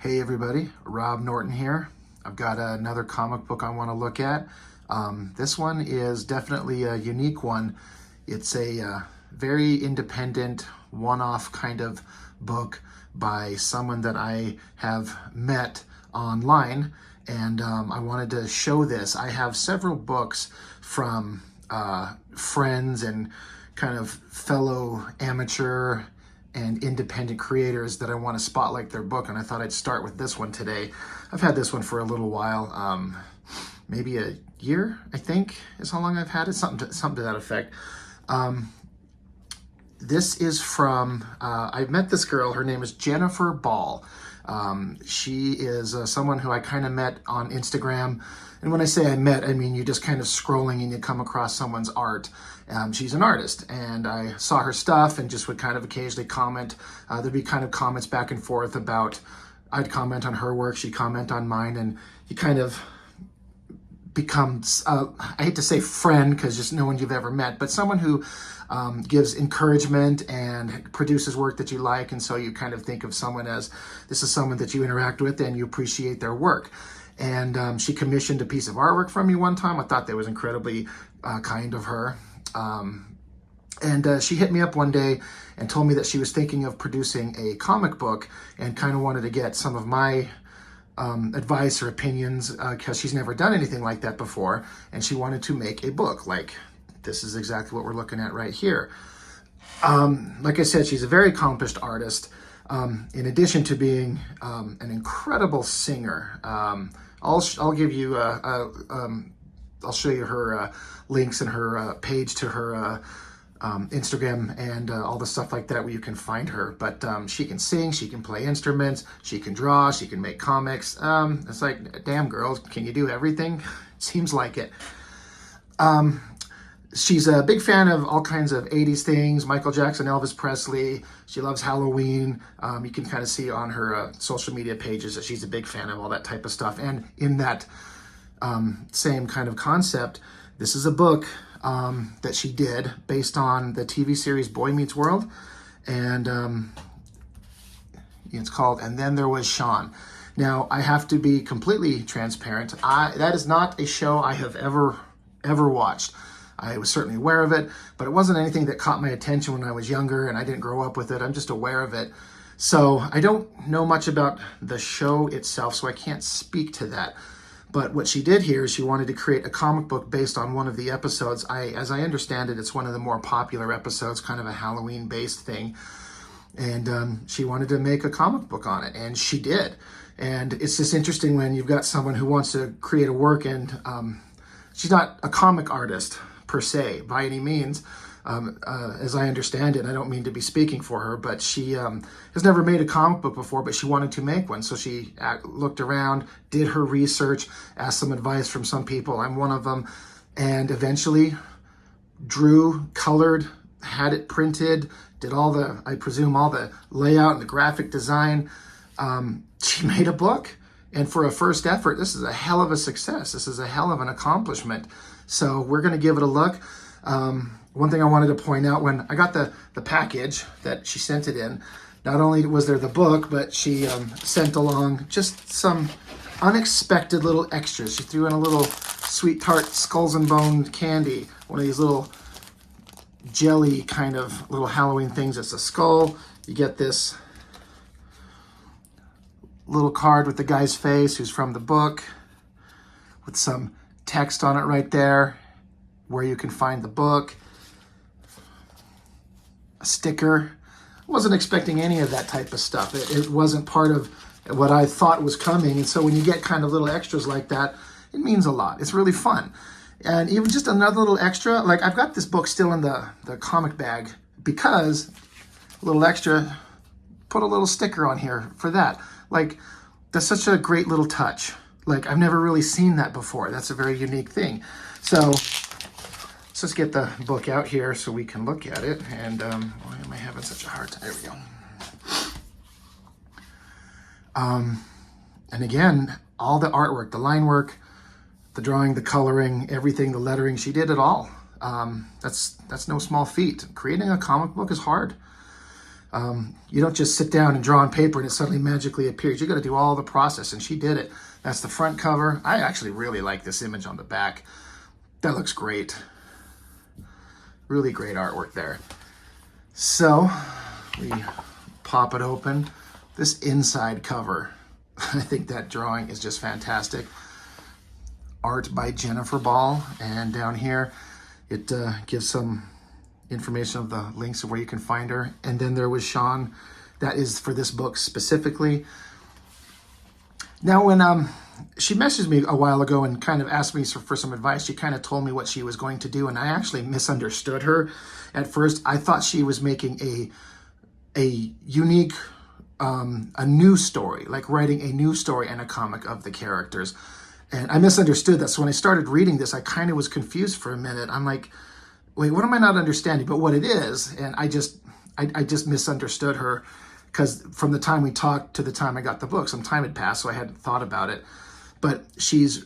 Hey everybody, Rob Norton here. I've got another comic book I want to look at. This one is definitely a unique one. It's a very independent, one-off kind of book by someone that I have met online, and I wanted to show this. I have several books from friends and kind of fellow amateur and independent creators that I want to spotlight their book, and I thought I'd start with this one today. I've had this one for a little while, maybe a year, I think, is how long I've had it, something to that effect. This is from, I met this girl, her name is Jennifer Ball. She is someone who I kind of met on Instagram. And when I say I met, I mean you just kind of scrolling and you come across someone's art. She's an artist, and I saw her stuff and just would kind of occasionally comment. There'd be kind of comments back and forth about, I'd comment on her work, she'd comment on mine, and you kind of become, I hate to say friend, because just no one you've ever met, but someone who gives encouragement and produces work that you like, and so you kind of think of someone as, this is someone that you interact with and you appreciate their work. And she commissioned a piece of artwork from me one time. I thought that was incredibly kind of her. She hit me up one day and told me that she was thinking of producing a comic book and kind of wanted to get some of my advice or opinions, because she's never done anything like that before, and she wanted to make a book. Like, this is exactly what we're looking at right here. Like I said, she's a very accomplished artist. In addition to being an incredible singer. I'll give you I'll show you her links and her page to her Instagram and all the stuff like that where you can find her. But she can sing, she can play instruments, she can draw, she can make comics. It's like, damn girl, can you do everything? Seems like it. She's a big fan of all kinds of 80s things, Michael Jackson, Elvis Presley. She loves Halloween. You can kind of see on her social media pages that she's a big fan of all that type of stuff. And in that same kind of concept, this is a book that she did based on the TV series Boy Meets World. And it's called And Then There Was Shawn. Now, I have to be completely transparent. That is not a show I have ever watched. I was certainly aware of it, but it wasn't anything that caught my attention when I was younger, and I didn't grow up with it. I'm just aware of it. So I don't know much about the show itself, so I can't speak to that. But what she did here is she wanted to create a comic book based on one of the episodes. As I understand it, it's one of the more popular episodes, kind of a Halloween-based thing. And she wanted to make a comic book on it, and she did. And it's just interesting when you've got someone who wants to create a work, and she's not a comic artist per se, by any means, as I understand it. I don't mean to be speaking for her, but she has never made a comic book before, but she wanted to make one. So she looked around, did her research, asked some advice from some people. I'm one of them, and eventually drew, colored, had it printed, did all the, I presume, all the layout and the graphic design. She made a book. And for a first effort, this is a hell of a success. This is a hell of an accomplishment. So we're going to give it a look. One thing I wanted to point out, when I got the package that she sent it in, not only was there the book, but she sent along just some unexpected little extras. She threw in a little sweet tart skulls and bone candy, one of these little jelly kind of little Halloween things. It's a skull. You get this little card with the guy's face who's from the book, with some text on it right there where you can find the book, a sticker. I wasn't expecting any of that type of stuff. It wasn't part of what I thought was coming, and so when you get kind of little extras like that, it means a lot. It's really fun. And even just another little extra, like I've got this book still in the comic bag because a little extra, put a little sticker on here for that. Like, that's such a great little touch. Like, I've never really seen that before. That's a very unique thing. So let's just get the book out here so we can look at it. And why am I having such a hard time? There we go. And again, all the artwork, the line work, the drawing, the coloring, everything, the lettering, she did it all. That's no small feat. Creating a comic book is hard. You don't just sit down and draw on paper and it suddenly magically appears. You got to do all the process, and she did it. That's the front cover. I actually really like this image on the back. That looks great. Really great artwork there. So we pop it open. This inside cover, I think that drawing is just fantastic. Art by Jennifer Ball, and down here it gives some information of the links of where you can find her. And then there was Shawn. That is for this book specifically. Now when she messaged me a while ago and kind of asked me for some advice, she kind of told me what she was going to do, and I actually misunderstood her at first. I thought she was making a unique, a new story, like writing a new story and a comic of the characters. And I misunderstood that. So when I started reading this, I kind of was confused for a minute. I'm like, wait, what am I not understanding? But what it is, and I just misunderstood her, because from the time we talked to the time I got the book, some time had passed, so I hadn't thought about it. But she's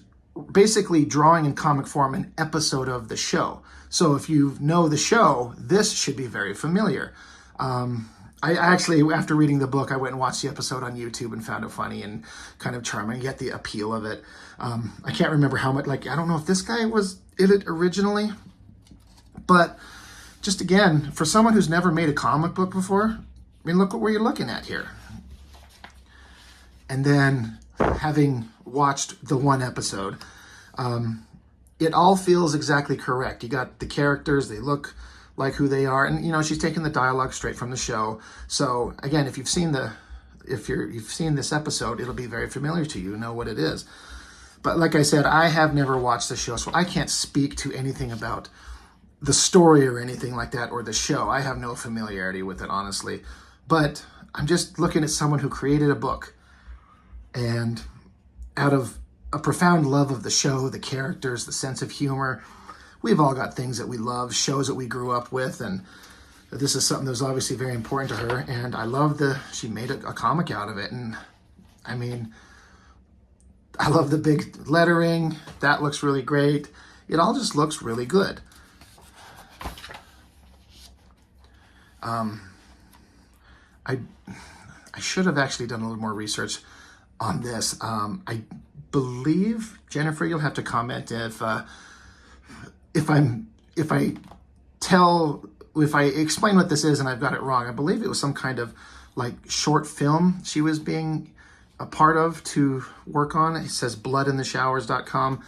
basically drawing in comic form an episode of the show. So if you know the show, this should be very familiar. I actually, after reading the book, I went and watched the episode on YouTube and found it funny and kind of charming. Get the appeal of it. I can't remember how much, I don't know if this guy was in it originally, but just again, for someone who's never made a comic book before, I mean, look at where you're looking at here. And then having watched the one episode, it all feels exactly correct. You got the characters, they look like who they are, and you know, she's taking the dialogue straight from the show. So again, if you've seen this episode, it'll be very familiar to you. You know what it is. But like I said, I have never watched the show, so I can't speak to anything about the story or anything like that, or the show. I have no familiarity with it, honestly. But I'm just looking at someone who created a book, and out of a profound love of the show, the characters, the sense of humor, we've all got things that we love, shows that we grew up with, and this is something that was obviously very important to her. And I love she made a comic out of it. And I mean, I love the big lettering. That looks really great. It all just looks really good. I should have actually done a little more research on this. I believe, Jennifer, you'll have to comment if I explain what this is and I've got it wrong. I believe it was some kind of short film she was being a part of to work on. It says bloodintheshowers.com.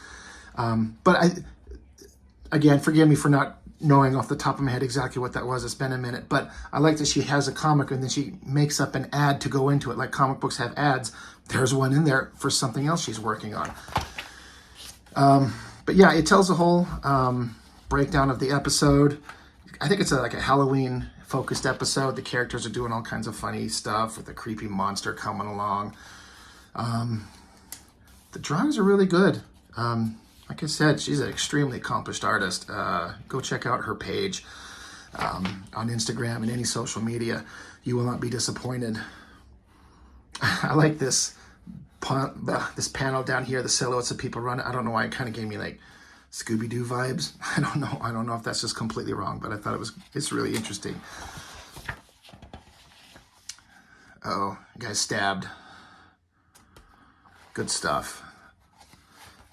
But again, forgive me for not knowing off the top of my head exactly what that was. It's been a minute, but I like that she has a comic and then she makes up an ad to go into it. Like comic books have ads. There's one in there for something else she's working on. But yeah, it tells a whole breakdown of the episode. I think it's like a Halloween focused episode. The characters are doing all kinds of funny stuff with a creepy monster coming along. The drawings are really good. Like I said, she's an extremely accomplished artist. Go check out her page on Instagram and any social media. You will not be disappointed. I like this panel down here, the silhouettes of people running. I don't know why it kind of gave me like Scooby-Doo vibes. I don't know if that's just completely wrong, but I thought it's really interesting. Uh-oh, guy's stabbed. Good stuff.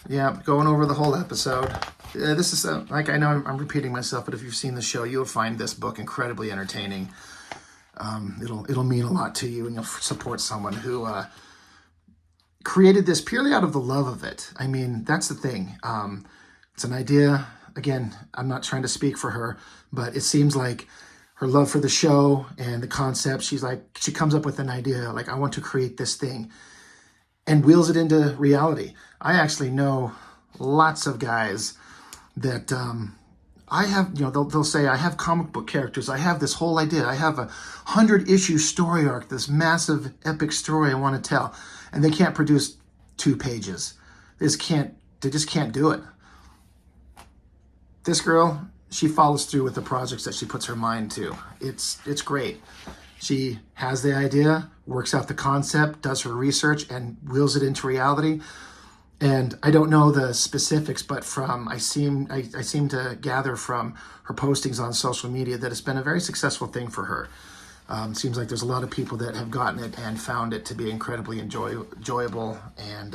Yeah, going over the whole episode. This is like, I know I'm repeating myself, but if you've seen the show, you'll find this book incredibly entertaining. It'll mean a lot to you, and you'll support someone who created this purely out of the love of it. I mean, that's the thing. It's an idea. Again, I'm not trying to speak for her, but it seems like her love for the show and the concept, she comes up with an idea, like, I want to create this thing, and wheels it into reality. I actually know lots of guys that I have, they'll say, I have comic book characters. I have this whole idea. I have a 100-issue story arc, this massive epic story I want to tell. And they can't produce 2 pages. They just can't do it. This girl, she follows through with the projects that she puts her mind to. It's great. She has the idea, works out the concept, does her research, and wheels it into reality. And I don't know the specifics, but I seem to gather from her postings on social media that it's been a very successful thing for her. Seems like there's a lot of people that have gotten it and found it to be incredibly enjoyable and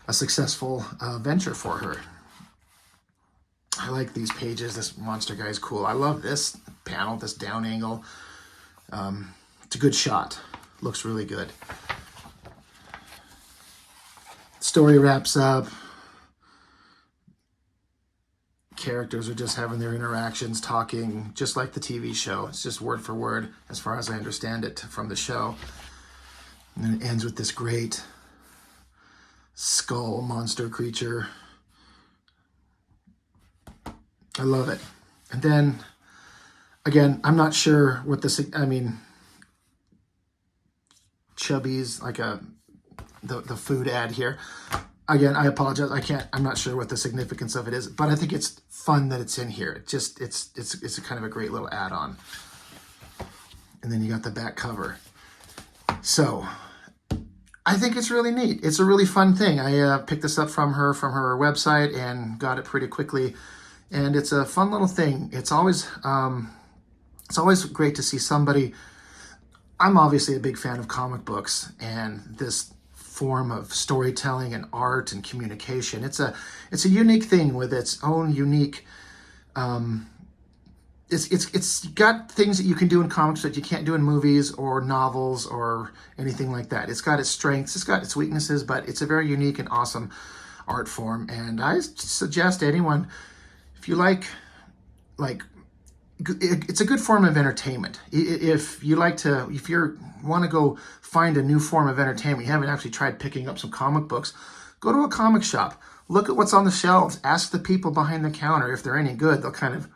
a successful venture for her. I like these pages. This monster guy is cool. I love this panel, this down angle. It's a good shot. Looks really good. Story wraps up. Characters are just having their interactions, talking, just like the TV show. It's just word for word, as far as I understand it from the show. And then it ends with this great skull monster creature. I love it. And then, again, I'm not sure what this, I mean, Chubby's like the food ad here. Again, I apologize. I'm not sure what the significance of it is, but I think it's fun that it's in here. It's a kind of a great little add-on. And then you got the back cover. So I think it's really neat. It's a really fun thing. I picked this up from her website and got it pretty quickly. And it's a fun little thing. It's always great to see somebody. I'm obviously a big fan of comic books and this form of storytelling and art and communication. It's a unique thing with its own unique. It's got things that you can do in comics that you can't do in movies or novels or anything like that. It's got its strengths, it's got its weaknesses, but it's a very unique and awesome art form. And I suggest anyone, if you like, it's a good form of entertainment. If you want to go find a new form of entertainment, you haven't actually tried picking up some comic books, go to a comic shop, look at what's on the shelves, ask the people behind the counter if they're any good. They'll kind of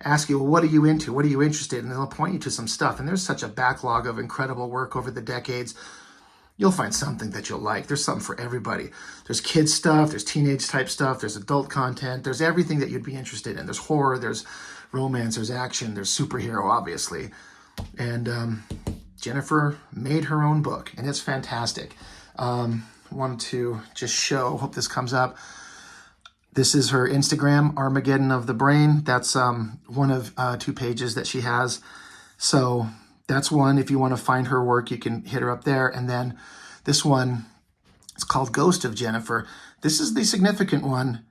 ask you, well, what are you into? What are you interested in? And they'll point you to some stuff. And there's such a backlog of incredible work over the decades. You'll find something that you'll like. There's something for everybody. There's kids stuff, there's teenage type stuff, there's adult content, there's everything that you'd be interested in. There's horror, there's romance, there's action, there's superhero, obviously. And Jennifer made her own book, and it's fantastic. Wanted to just show, hope this comes up. This is her Instagram, Armageddon of the Brain. That's one of 2 pages that she has. So that's one. If you want to find her work, you can hit her up there. And then this one, it's called Ghost of Jennifer. This is the significant one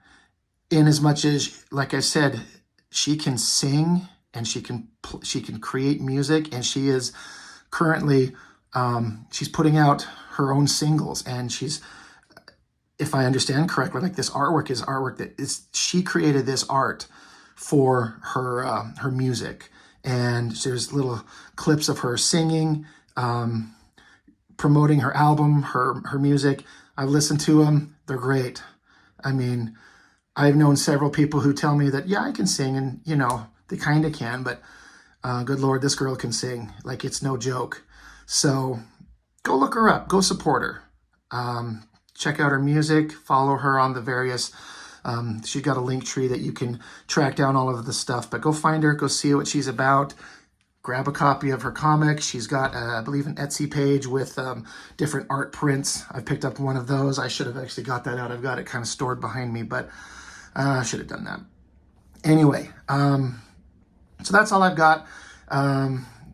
in as much as, like I said, she can sing and she can create music, and she is currently she's putting out her own singles, and she's, if I understand correctly, like this artwork is artwork that is, she created this art for her music, and there's little clips of her singing, promoting her album, her music. I've listened to them; they're great. I mean, I've known several people who tell me that, yeah, I can sing, and they kind of can, but good Lord, this girl can sing like it's no joke. So go look her up, go support her. Check out her music, follow her on the various, she's got a link tree that you can track down all of the stuff, but go find her, go see what she's about, grab a copy of her comic. She's got, I believe, an Etsy page with different art prints. I picked up one of those. I should have actually got that out. I've got it kind of stored behind me, but I should have done that. Anyway, so that's all I've got.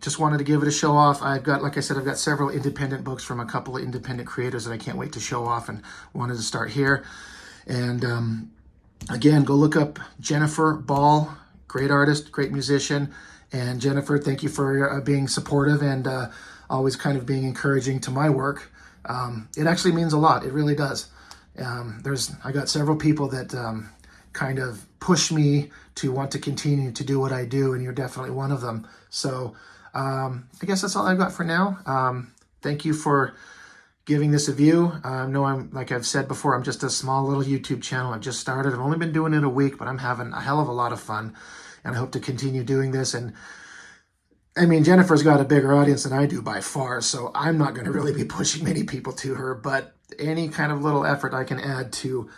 Just wanted to give it a show off. I've got, like I said, I've got several independent books from a couple of independent creators that I can't wait to show off, and wanted to start here. And again, go look up Jennifer Ball, great artist, great musician. And Jennifer, thank you for being supportive and always kind of being encouraging to my work. It actually means a lot. It really does. I got several people that kind of push me to want to continue to do what I do, and you're definitely one of them. So I guess that's all I've got for now. Thank you for giving this a view. No, like I've said before, I'm just a small little YouTube channel. I've just started. I've only been doing it a week, but I'm having a hell of a lot of fun, and I hope to continue doing this. And I mean, Jennifer's got a bigger audience than I do by far, so I'm not going to really be pushing many people to her, but any kind of little effort I can add to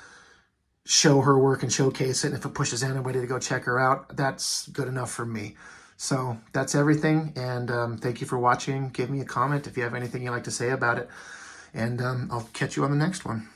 show her work and showcase it, and if it pushes anybody to go check her out, that's good enough for me. So that's everything, and thank you for watching. Give me a comment if you have anything you'd like to say about it, and I'll catch you on the next one.